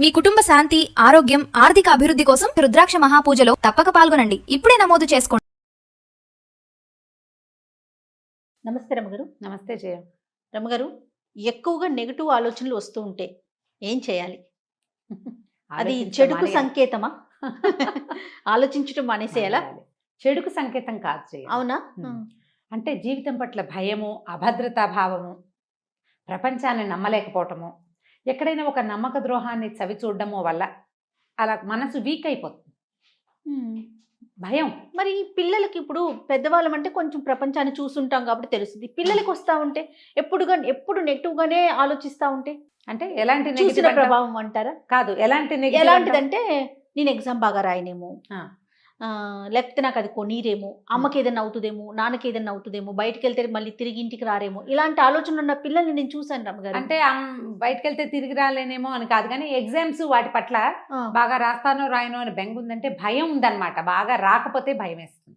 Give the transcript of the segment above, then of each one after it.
మీ కుటుంబ శాంతి, ఆరోగ్యం, ఆర్థిక అభివృద్ధి కోసం రుద్రాక్ష మహాపూజలో తప్పక పాల్గొనండి. ఇప్పుడే నమోదు చేసుకోండి. నమస్తే రమగారు. నమస్తే జయ. రమగారు, ఎక్కువగా నెగటివ్ ఆలోచనలు వస్తూ ఉంటే ఏం చేయాలి? అది చెడుకు సంకేతమా? ఆలోచించడం మానేసేయాలా? చెడుకు సంకేతం కాదు జయ. అవునా? అంటే జీవితం పట్ల భయము, అభద్రతా భావము, ప్రపంచాన్ని నమ్మలేకపోవటము, ఎక్కడైనా ఒక నమ్మక ద్రోహాన్ని చవి చూడడము వల్ల అలా మనసు వీక్ అయిపోతుంది. భయం. మరి పిల్లలకి ఇప్పుడు పెద్దవాళ్ళం అంటే కొంచెం ప్రపంచాన్ని చూస్తుంటాం కాబట్టి తెలుస్తుంది. పిల్లలకి వస్తా ఉంటే ఎప్పుడు నెగిటివ్ గానే ఆలోచిస్తా ఉంటే అంటే ఎలాంటి చూసిన నెగటివ్ ప్రభావం అంటారా? కాదు, ఎలాంటిదంటే నేను ఎగ్జామ్ బాగా రాయనేమో, లేకపోతే నాకు అది కొనీరేమో, అమ్మకి ఏదైనా అవుతుందేమో, నాన్నకి ఏదైనా అవుతుందేమో, బయటకు వెళ్తే మళ్ళీ తిరిగి ఇంటికి రారేమో, ఇలాంటి ఆలోచనలు ఉన్న పిల్లల్ని నేను చూసాను రమ్మగారు. అంటే బయటకు వెళ్తే తిరిగి రాలేనేమో అని కాదు, కానీ ఎగ్జామ్స్ వాటి పట్ల బాగా రాస్తానో రాయనో అని బెంగ ఉందంటే భయం ఉందన్నమాట. బాగా రాకపోతే భయం వేస్తుంది.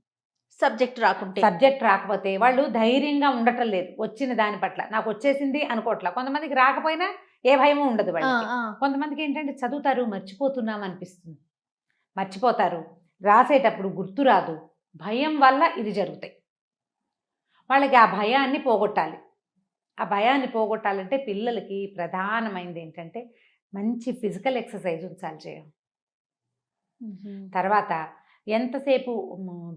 సబ్జెక్ట్ రాకపోతే వాళ్ళు ధైర్యంగా ఉండటం లేదు. వచ్చిన దాని పట్ల నాకు వచ్చేసింది అనుకోవట్లా. కొంతమందికి రాకపోయినా ఏ భయమూ ఉండదు వాళ్ళకి. కొంతమందికి ఏంటంటే చదువుతారు, మర్చిపోతున్నాం అనిపిస్తుంది, మర్చిపోతారు, రాసేటప్పుడు గుర్తురాదు. భయం వల్ల ఇది జరుగుతాయి. వాళ్ళకి ఆ భయాన్ని పోగొట్టాలి. ఆ భయాన్ని పోగొట్టాలంటే పిల్లలకి ప్రధానమైనది ఏంటంటే మంచి ఫిజికల్ ఎక్సర్సైజ్ ఉంచాలి చేయం. తర్వాత ఎంతసేపు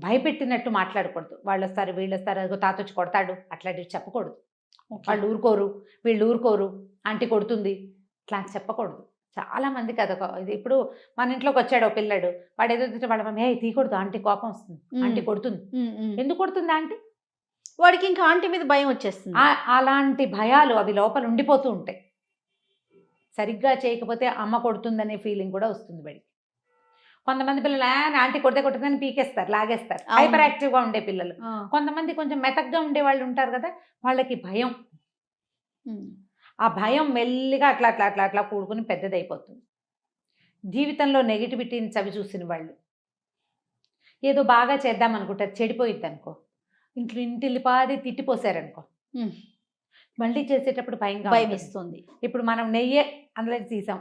భయపెట్టినట్టు మాట్లాడకూడదు. వాళ్ళు వస్తారు, వీళ్ళు వస్తారు, అదిగో తాత వచ్చి కొడతాడు, అట్లాంటివి చెప్పకూడదు. వాళ్ళు ఊరుకోరు, వీళ్ళు ఊరుకోరు, ఆంటీ కొడుతుంది, ఇట్లా చెప్పకూడదు. చాలా మందికి అదొక ఇది. ఇప్పుడు మన ఇంట్లోకి వచ్చాడు ఒక పిల్లడు, వాడు ఏదో వాళ్ళ మమ్మీ తీయకూడదు, ఆంటీ కోపం వస్తుంది, ఆంటీ కొడుతుంది. ఎందుకు కొడుతుంది ఆంటీ? వాడికి ఇంకా ఆంటీ మీద భయం వచ్చేస్తుంది. అలాంటి భయాలు అవి లోపల ఉండిపోతూ ఉంటాయి. సరిగ్గా చేయకపోతే అమ్మ కొడుతుందనే ఫీలింగ్ కూడా వస్తుంది వాడికి. కొంతమంది పిల్లలు ఆంటీ కొడితే కొడుతుందని పీకేస్తారు, లాగేస్తారు, హైపర్ యాక్టివ్గా ఉండే పిల్లలు. కొంతమంది కొంచెం మెతగ్గా ఉండే వాళ్ళు ఉంటారు కదా, వాళ్ళకి భయం. ఆ భయం మెల్లిగా అట్లా అట్లా అట్లా అట్లా కూడుకుని పెద్దదైపోతుంది. జీవితంలో నెగిటివిటీని చవి చూసిన వాళ్ళు ఏదో బాగా చేద్దాం అనుకుంటారు, చెడిపోయిద్ది అనుకో, ఇంటిల్లిపాది తిట్టిపోసారనుకో, మళ్ళీ చేసేటప్పుడు భయం ఇస్తుంది. ఇప్పుడు మనం నెయ్యి అందులో తీసాం,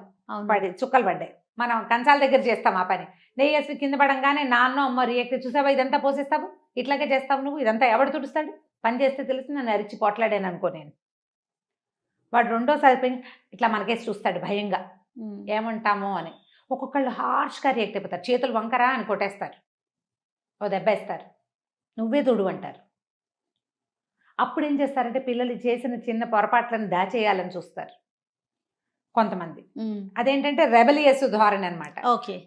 చుక్కలు పడ్డాయి, మనం కంచాల దగ్గర చేస్తాం ఆ పని. నెయ్యి వేసి కింద పడంగానే నాన్న అమ్మ రియాక్ట్, చూసావా ఇదంతా పోసేస్తావు, ఇట్లాగే చేస్తావు నువ్వు, ఇదంతా ఎవడు తుడుస్తాడు, పని చేస్తే తెలిసి నన్ను అరిచి పోట్లాడాను అనుకో నేను. వాడు రెండోసారి ఇట్లా మనకేసి చూస్తాడు భయంగా, ఏమంటామో అని. ఒక్కొక్కళ్ళు హార్ష్గా రియాక్ట్ అయిపోతారు, చేతులు వంకరా అని కొట్టేస్తారు, ఓ దెబ్బేస్తారు, నువ్వే తుడు అంటారు. అప్పుడు ఏం చేస్తారంటే పిల్లలు చేసిన చిన్న పొరపాట్లను దాచేయాలని చూస్తారు కొంతమంది. అదేంటంటే రెబలియస్ ధోరణి అనమాట.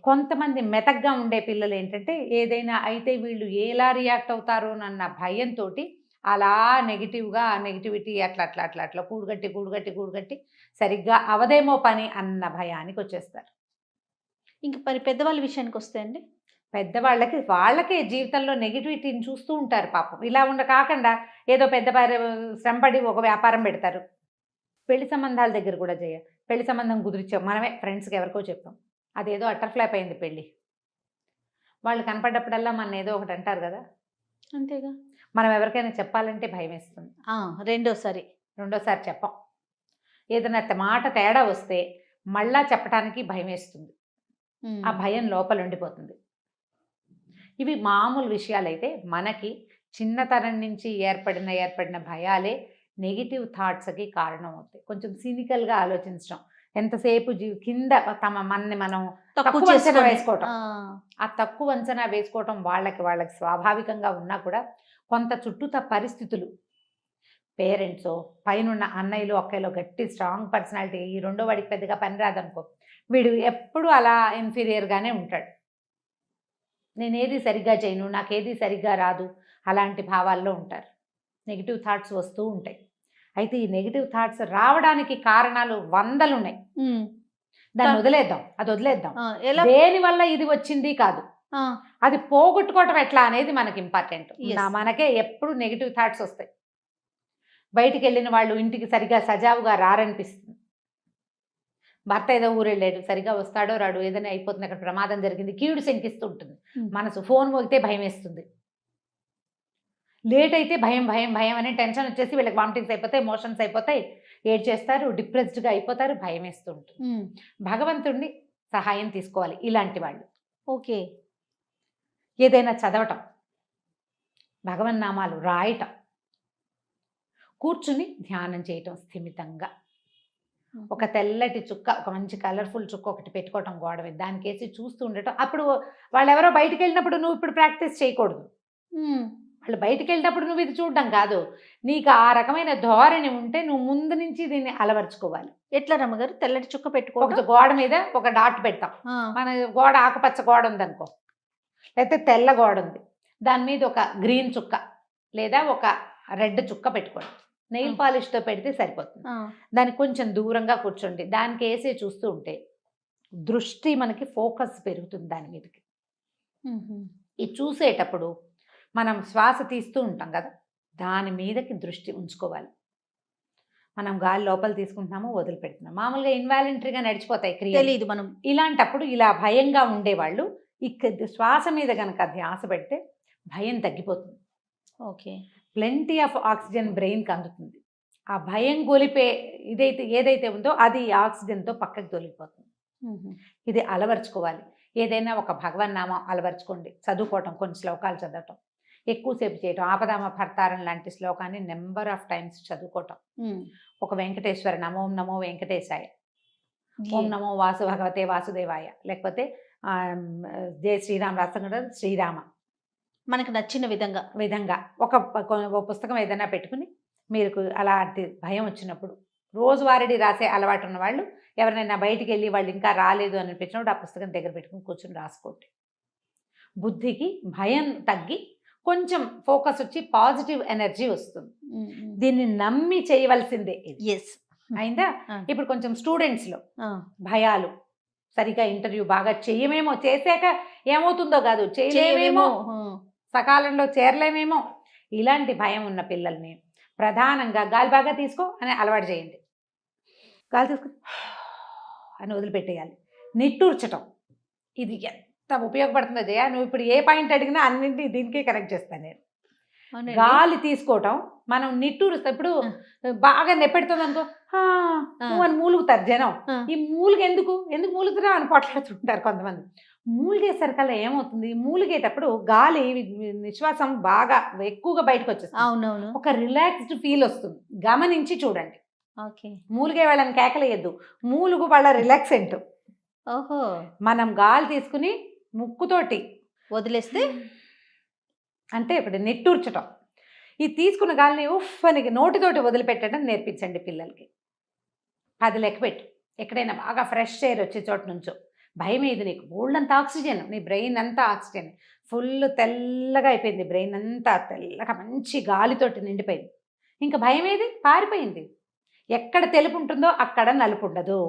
కొంతమంది మెతగ్గా ఉండే పిల్లలు ఏంటంటే ఏదైనా అయితే వీళ్ళు ఎలా రియాక్ట్ అవుతారోనన్న భయంతో అలా నెగిటివిటీ అట్లా అట్లా అట్లా అట్లా కూడుగట్టి సరిగ్గా అవదేమో పని అన్న భయానికి వచ్చేస్తారు. ఇంక మరి పెద్దవాళ్ళ విషయానికి వస్తే అండి, వాళ్ళకి జీవితంలో నెగిటివిటీని చూస్తూ ఉంటారు పాపం. ఇలా కాకుండా ఏదో పెద్ద శ్రమపడి ఒక వ్యాపారం పెడతారు. పెళ్లి సంబంధాల దగ్గర కూడా పెళ్లి సంబంధం కుదిరిచాం, మనమే ఫ్రెండ్స్కి ఎవరికో చెప్పాం, అదేదో అటర్ ఫ్లాప్ అయింది పెళ్ళి. వాళ్ళు కనపడ్డప్పుడల్లా మన ఏదో ఒకటి అంటారు కదా, అంతేగా. మనం ఎవరికైనా చెప్పాలంటే భయం వేస్తుంది. రెండోసారి చెప్పం. ఏదైనా మాట తేడా వస్తే మళ్ళా చెప్పడానికి భయం వేస్తుంది. ఆ భయం లోపల ఉండిపోతుంది. ఇవి మామూలు విషయాలైతే మనకి చిన్నతనం నుంచి ఏర్పడిన భయాలే నెగిటివ్ థాట్స్కి కారణం అవుతాయి. కొంచెం సినికల్గా ఆలోచించడం, ఎంతసేపు కింద మనని మనం తక్కువ అంచనా వేసుకోవటం. ఆ తక్కువ అంచనా వేసుకోవటం వాళ్ళకి స్వాభావికంగా ఉన్నా కూడా కొంత చుట్టూత పరిస్థితులు, పేరెంట్స్, పైనున్న అన్నయ్యలు అక్కయ్యలు గట్టి స్ట్రాంగ్ పర్సనాలిటీ, ఈ రెండో వాడికి పెద్దగా పని రాదనుకో, వీడు ఎప్పుడు అలా ఇన్ఫీరియర్గానే ఉంటాడు. నేనేది సరిగ్గా చేయను, నాకేది సరిగ్గా రాదు, అలాంటి భావాల్లో ఉంటారు. నెగిటివ్ థాట్స్ వస్తూ ఉంటాయి. అయితే ఈ నెగిటివ్ థాట్స్ రావడానికి కారణాలు 100 ఉన్నాయి. దాన్ని వదిలేద్దాం. దేనివల్ల ఇది వచ్చింది కాదు, అది పోగొట్టుకోవటం ఎట్లా అనేది మనకి ఇంపార్టెంట్. మనకే ఎప్పుడు నెగిటివ్ థాట్స్ వస్తాయి. బయటికి వెళ్ళిన వాళ్ళు ఇంటికి సరిగా సజావుగా రారనిపిస్తుంది. భర్త ఏదో ఊరెళ్ళాడు, సరిగా వస్తాడో రాడు, ఏదైనా అయిపోతుంది, అక్కడ ప్రమాదం జరిగింది, కీడు శంకిస్తూ ఉంటుంది మనసు. ఫోన్ మోగితే భయం వేస్తుంది, లేట్ అయితే భయం అని టెన్షన్ వచ్చేసి వీళ్ళకి వామిటింగ్స్ అయిపోతాయి, మోషన్స్ అయిపోతాయి, ఏడ్చేస్తారు, డిప్రెస్డ్గా అయిపోతారు, భయం వేస్తూ ఉంటుంది. భగవంతుడిని సహాయం తీసుకోవాలి ఇలాంటి వాళ్ళు. ఓకే. ఏదైనా చదవటం, భగవన్నామాలు రాయటం, కూర్చుని ధ్యానం చేయటం స్థిమితంగా. ఒక తెల్లటి చుక్క, ఒక మంచి కలర్ఫుల్ చుక్క ఒకటి పెట్టుకోవటం గోడ మీద, దానికేసి చూస్తూ ఉండటం. అప్పుడు వాళ్ళు ఎవరో బయటికి వెళ్ళినప్పుడు నువ్వు ఇప్పుడు ప్రాక్టీస్ చేయకూడదు. వాళ్ళు బయటికి వెళ్ళినప్పుడు నువ్వు ఇది చూడడం కాదు, నీకు ఆ రకమైన ధోరణి ఉంటే నువ్వు ముందు నుంచి దీన్ని అలవర్చుకోవాలి. ఎట్లా రమ్మగారు? తెల్లటి చుక్క ఒక పెట్టుకోవడం. గోడ మీద ఒక డాట్ పెడతాం. మన గోడ ఆకుపచ్చ గోడ ఉందనుకో, లేకపోతే తెల్ల గోడ ఉంది, దాని మీద ఒక గ్రీన్ చుక్క లేదా ఒక రెడ్ చుక్క పెట్టుకోండి. నెయిల్ పాలిష్తో పెడితే సరిపోతుంది. దానికి కొంచెం దూరంగా కూర్చోండి, దానికి వేసే చూస్తూ ఉంటే దృష్టి మనకి ఫోకస్ పెరుగుతుంది దాని మీదకి. ఇది చూసేటప్పుడు మనం శ్వాస తీస్తూ ఉంటాం కదా, దాని మీదకి దృష్టి ఉంచుకోవాలి. మనం గాలి లోపల తీసుకుంటున్నాము, వదిలిపెడుతున్నాము. మామూలుగా ఇన్వాలంటరీగా నడిచిపోతాయి క్రియలు, తెలియదు మనం. ఇలాంటప్పుడు ఇలా భయంగా ఉండేవాళ్ళు ఇక్కడ శ్వాస మీద కనుక ధ్యాస పెడితే భయం తగ్గిపోతుంది. ఓకే. ప్లెంటీ ఆఫ్ ఆక్సిజన్ బ్రెయిన్కి అందుతుంది. ఆ భయం గొలిపే ఏదైతే ఉందో అది ఆక్సిజన్తో పక్కకి తొలిగిపోతుంది. ఇది అలవర్చుకోవాలి. ఏదైనా ఒక భగవన్నామం అలవర్చుకోండి, చదువుకోవటం, కొన్ని శ్లోకాలు చదవటం, ఎక్కువసేపు చేయటం. ఆపదామ భర్తారం లాంటి శ్లోకాన్ని నెంబర్ ఆఫ్ టైమ్స్ చదువుకోవటం. ఒక వెంకటేశ్వర నమో నమో వెంకటేశాయ, ఓం నమో వాసు భగవతే వాసుదేవాయ, లేకపోతే జయ శ్రీరామ రాసంగ శ్రీరామ, మనకు నచ్చిన విధంగా ఒక పుస్తకం ఏదైనా పెట్టుకుని మీరు అలాంటి భయం వచ్చినప్పుడు రోజువారీ రాసే అలవాటు ఉన్న వాళ్ళు ఎవరైనా బయటికి వెళ్ళి వాళ్ళు ఇంకా రాలేదు అని అనిపించినప్పుడు ఆ పుస్తకం దగ్గర పెట్టుకుని కూర్చొని రాసుకోండి. బుద్ధికి భయం తగ్గి కొంచెం ఫోకస్ వచ్చి పాజిటివ్ ఎనర్జీ వస్తుంది. దీన్ని నమ్మి చేయవలసిందే ఇది. అయిందా? ఇప్పుడు కొంచెం స్టూడెంట్స్లో భయాలు, సరిగా ఇంటర్వ్యూ బాగా చెయ్యమేమో, చేశాక ఏమవుతుందో కాదు, చేయలేమేమో, సకాలంలో చేరలేమేమో, ఇలాంటి భయం ఉన్న పిల్లల్ని ప్రధానంగా గాలి బాగా తీసుకో అని అలవాటు చేయండి. గాలి తీసుకో అని వదిలిపెట్టేయాలి. నిట్టూర్చటం, ఇది ఎంత ఉపయోగపడుతుందో జయ, నువ్వు ఇప్పుడు ఏ పాయింట్ అడిగినా అన్నింటినీ దీనికే కరెక్ట్ చేస్తాను నేను. గాలి తీసుకోవటం, మనం నిట్టూరుస్తాం. ఇప్పుడు బాగా నెప్పెడుతుంది అనుకో, నువ్వు అని మూలుగుతారు జనం. ఈ మూలుగు ఎందుకు మూలుగుతురా అని పొట్లాడుతుంటారు కొంతమంది. మూలిగేసరికల్లా ఏమవుతుంది, మూలిగేటప్పుడు గాలి నిశ్వాసం బాగా ఎక్కువగా బయటకు వచ్చేస్తుంది. అవునవును. ఒక రిలాక్స్డ్ ఫీల్ వస్తుంది. గమనించి చూడండి. ఓకే. మూలిగే వాళ్ళని కేకలేయద్దు, మూలుగు వాళ్ళ రిలాక్సెంట్. ఓహో. మనం గాలి తీసుకుని ముక్కుతోటి వదిలేస్తే అంటే ఇప్పుడు నిట్టూర్చటం, ఈ తీసుకున్న గాలిని ఉఫ్ అని నోటితోటి వదిలిపెట్టడం నేర్పించండి పిల్లలకి. 10 లెక్క పెట్టు. ఎక్కడైనా బాగా ఫ్రెష్ ఎయిర్ వచ్చే చోట నుంచో, భయం ఏది నీకు, బోల్డ్ ఆక్సిజన్, నీ బ్రెయిన్ అంతా ఆక్సిజన్, ఫుల్ తెల్లగా అయిపోయింది, బ్రెయిన్ అంతా తెల్లగా మంచి గాలితోటి నిండిపోయింది. ఇంకా భయం ఏది, పారిపోయింది. ఎక్కడ తెలుపు ఉంటుందో అక్కడ నలుపు ఉండదు,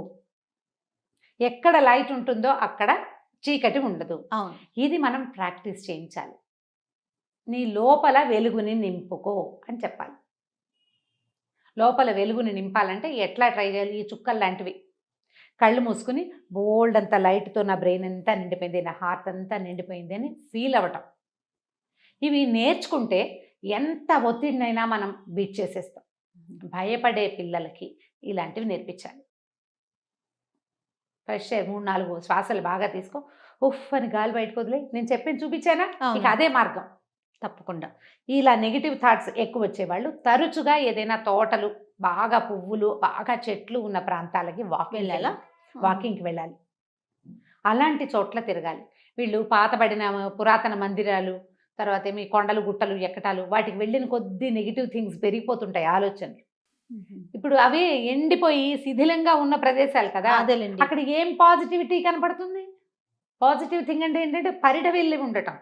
ఎక్కడ లైట్ ఉంటుందో అక్కడ చీకటి ఉండదు. ఇది మనం ప్రాక్టీస్ చేయించాలి. నీ లోపల వెలుగుని నింపుకో అని చెప్పాలి. లోపల వెలుగుని నింపాలంటే ఎట్లా ట్రై చేయాలి? ఈ చుక్కలు లాంటివి కళ్ళు మూసుకుని బోల్డ్ అంత లైట్తో నా బ్రెయిన్ అంతా నిండిపోయింది, నా హార్ట్ అంతా నిండిపోయింది అని ఫీల్ అవ్వటం. ఇవి నేర్చుకుంటే ఎంత ఒత్తిడినైనా మనం బీట్ చేసేస్తాం. భయపడే పిల్లలకి ఇలాంటివి నేర్పించాలి. ఫ్రెష్ ఎయిర్ 3-4 శ్వాసలు బాగా తీసుకో, ఉఫ్ అని గాలి బయటకు వదిలే. నేను చెప్పింది చూపించానా? ఇక అదే మార్గం. తప్పకుండా ఇలా నెగిటివ్ థాట్స్ ఎక్కువ వచ్చేవాళ్ళు తరచుగా ఏదైనా తోటలు, బాగా పువ్వులు, బాగా చెట్లు ఉన్న ప్రాంతాలకి వాకింగ్కి వెళ్ళాలి. అలాంటి చోట్ల తిరగాలి. వీళ్ళు పాతబడిన పురాతన మందిరాలు, తర్వాత మీ కొండలు గుట్టలు ఎక్కటాలు, వాటికి వెళ్ళిన కొద్దీ నెగిటివ్ థింగ్స్ పెరిగిపోతుంటాయి, ఆలోచనలు. ఇప్పుడు అవే ఎండిపోయి శిథిలంగా ఉన్న ప్రదేశాలు కదా, అక్కడ ఏం పాజిటివిటీ కనపడుతుంది? పాజిటివ్ థింగ్ అంటే ఏంటంటే పరిడ వెళ్ళి ఉండటం,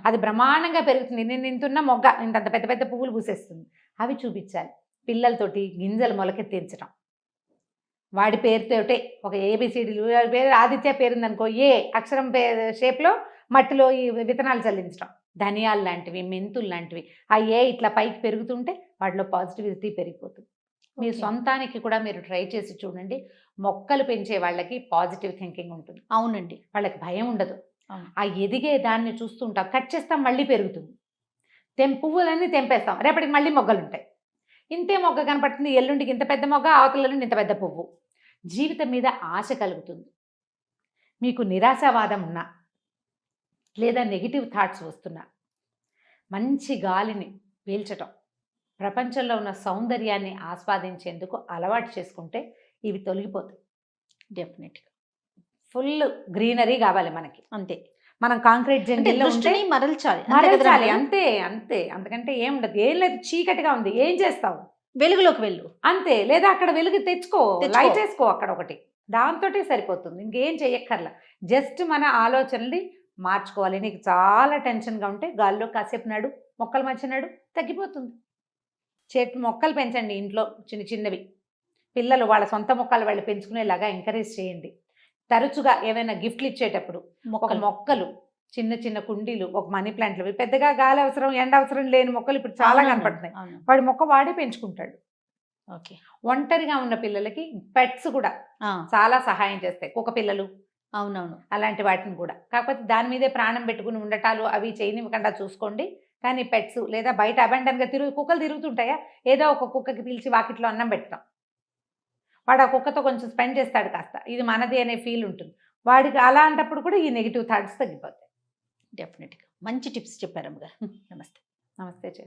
అది బ్రహ్మాండంగా పెరుగుతుంది. నేను ఇంతున్న మొగ్గ ఇంత పెద్ద పెద్ద పువ్వులు పూసేస్తుంది, అవి చూపించాలి. పిల్లలతోటి గింజలు మొలకెత్తించడం, వాడి పేరుతోటే ఒక ఏబిసిడీలు పేరు ఆదిత్య పేరుందనుకో, ఏ అక్షరం షేప్లో మట్టిలో ఈ విత్తనాలు చల్లించడం. ధనియాలు లాంటివి, మెంతులు లాంటివి, ఆ ఏ ఇట్లా పైకి పెరుగుతుంటే వాటిలో పాజిటివిటీ పెరిగిపోతుంది. మీరు సొంతానికి కూడా మీరు ట్రై చేసి చూడండి. మొక్కలు పెంచే వాళ్ళకి పాజిటివ్ థింకింగ్ ఉంటుంది. అవునండి. వాళ్ళకి భయం ఉండదు. ఆ ఎదిగే దాన్ని చూస్తుంటాం, కట్ చేస్తాం మళ్ళీ పెరుగుతుంది. పువ్వులన్నీ తెంపేస్తాం, రేపటికి మళ్ళీ మొగ్గలు ఉంటాయి. ఇంతే మొగ్గ కనపడుతుంది, ఎల్లుండికి ఇంత పెద్ద మొగ్గ, అవతల ఎల్లుండి ఇంత పెద్ద పువ్వు. జీవితం మీద ఆశ కలుగుతుంది. మీకు నిరాశావాదం ఉన్నా లేదా నెగిటివ్ థాట్స్ వస్తున్నా మంచి గాలిని పీల్చటం, ప్రపంచంలో ఉన్న సౌందర్యాన్ని ఆస్వాదించేందుకు అలవాటు చేసుకుంటే ఇవి తొలగిపోతాయి. డెఫినెట్గా ఫుల్ గ్రీనరీ కావాలి మనకి. అంతే. మనం కాంక్రీట్ అంటే జంగిల్లో ఉంటే దృష్టిని మరల్చాలి. అంతే మరల్చాలి. కదరా మేడం? అంతే అంతే, అంతకంటే ఏం ఉండదు. ఏం లేదు, చీకటిగా ఉంది, ఏం చేస్తావు? వెలుగులోకి వెళ్ళు. అంతే. లేదా అక్కడ వెలుగు తెచ్చుకో, తెచ్చుకో. లైట్ వేసుకో అక్కడ ఒకటి, దాంతోటే సరిపోతుంది. ఇంకేం చెయ్యక్కర్లా. జస్ట్ మన ఆలోచనల్ని మార్చుకోవాలి. నీకు చాలా టెన్షన్గా ఉంటే గాల్లో కాసేపు నడు, మొక్కల మధ్య నడు, తగ్గిపోతుంది. చెట్టు మొక్కలు పెంచండి ఇంట్లో, చిన్న చిన్నవి. పిల్లలు వాళ్ళ సొంత మొక్కలు వాళ్ళు పెంచుకునేలాగా ఎంకరేజ్ చేయండి. తరచుగా ఏమైనా గిఫ్ట్లు ఇచ్చేటప్పుడు ఒక మొక్కలు, చిన్న చిన్న కుండీలు, ఒక మనీ ప్లాంట్లు, పెద్దగా గాలి అవసరం, ఎండ అవసరం లేని మొక్కలు ఇప్పుడు చాలా కనపడుతున్నాయి. అవును. వాడి మొక్క వాడే పెంచుకుంటాడు. ఓకే. ఒంటరిగా ఉన్న పిల్లలకి పెట్స్ కూడా చాలా సహాయం చేస్తాయి. కుక్క పిల్లలు, అవునవును. అలాంటి వాటిని కూడా. కాకపోతే దాని మీదే ప్రాణం పెట్టుకుని ఉండటాలు అవి చేయనివ్వకుండా చూసుకోండి. కానీ పెట్స్ లేదా బయట అబండన్గా కుక్కలు తిరుగుతుంటాయా, ఏదో ఒక కుక్కకి పిలిచి వాకిట్లో అన్నం పెట్టడం, వాడు ఆ కుక్కతో కొంచెం స్పెండ్ చేస్తాడు కాస్త, ఇది మనది అనే ఫీల్ ఉంటుంది వాడికి. అలాంటప్పుడు కూడా ఈ నెగిటివ్ థాట్స్ తగ్గిపోతాయి. డెఫినెట్గా మంచి టిప్స్ చెప్పారు అమ్మగారు. నమస్తే. నమస్తే.